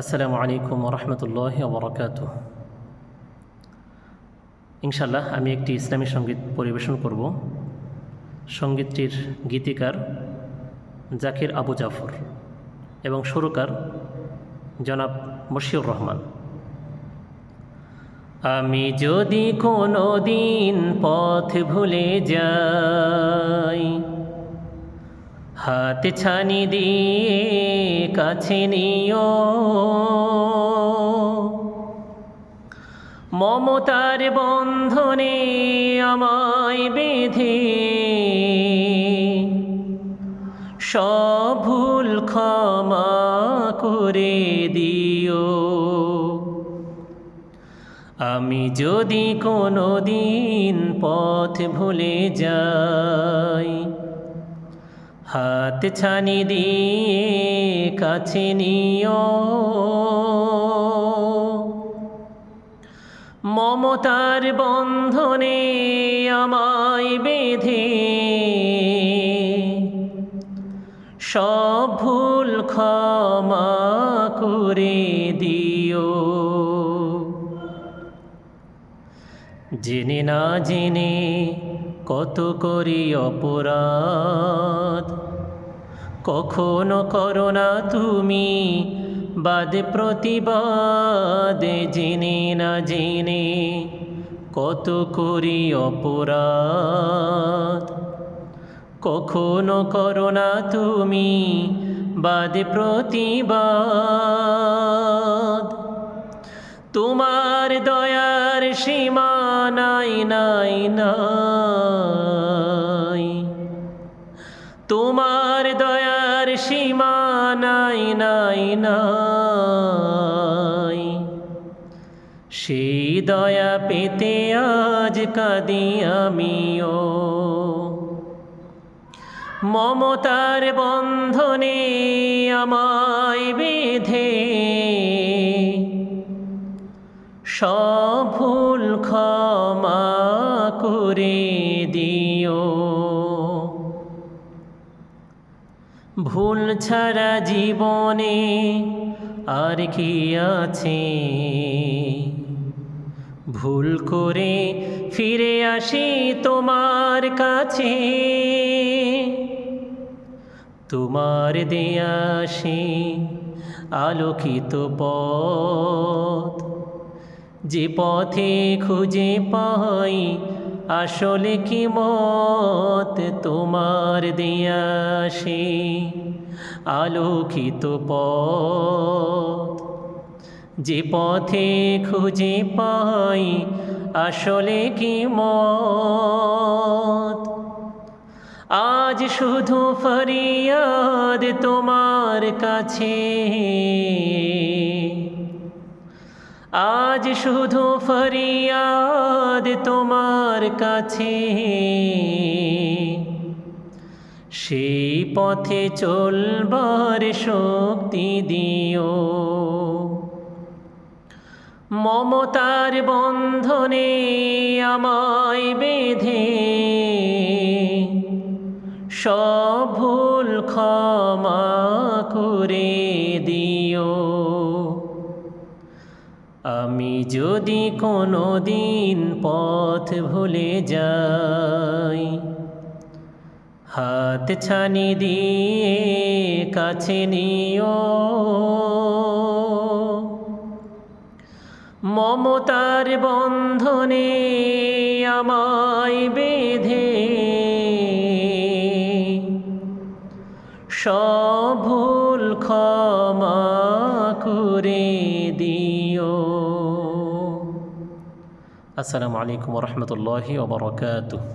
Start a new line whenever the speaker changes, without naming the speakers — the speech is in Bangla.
আসসালামু আলাইকুম রহমতুল্লাহ ওবরাকাতুহ। ইনশাল্লাহ আমি একটি ইসলামী সঙ্গীত পরিবেশন করব। সঙ্গীতটির গীতিকার জাকির আবু জাফর এবং সুরকার জনাব মশিউর রহমান। আমি যদি কোনো দিন পথ ভুলে যাই, হাত ছানি দিয়ে কাছে নিও, মমতার বন্ধনে আমায় বেঁধে সব ভুল ক্ষমা করে দিও। আমি যদি কোনো দিন পথ ভুলে যাই, হাত ছানি দিয়ে কাছে নিও, মমতার বন্ধনে আমায় বেঁধে সব ভুল ক্ষমা করে দিও। জেনে না জেনে কত করি অপরাধ, কখনো করো না তুমি বাদ প্রতিবাদ। জেনে না জেনে কত করি অপরাধ, কখনো করো না তুমি বাদ প্রতিবাদ। তোমার দয়ার সীমা নাই নাই নাই, তোমার দয়ার সীমা নাই নাই নাই। সেই দয়া পেতে আজ কাঁদি আমিও, মমতার বন্ধনে আমায় বেঁধে সব ভুল ক্ষমা করে দিও। ভুল ছাড়া জীবনে আর কি আছে, ভুল করে ফিরে আসি তোমার কাছে। তোমার দেয়া সে আলোকিত পথ, যে পথে খুঁজে পাই আসলে কি মত। তোমার দেয়া সে আলোকিত পথ, যে পথে খুঁজে পাই আসলে কি মত। আজ শুধু ফরিয়াদ তোমার কাছে, আজ শুধু ফরিয়াদ তোমার কাছে। সেই পথে চলবার শক্তি দিও, মমতার বন্ধনে আমায় বেঁধে সব ভুল ক্ষমা করে দিও। আমি যদি কোনো দিন পথ ভুলে যাই, হাত ছানি দিয়ে কাছে নিও, মমতার বন্ধনে আমায় বেঁধে সব ভুল ক্ষমা করে দিও। আসসালামু আলাইকুম রহমতুল্লাহি ওয়া বারাকাতুহু।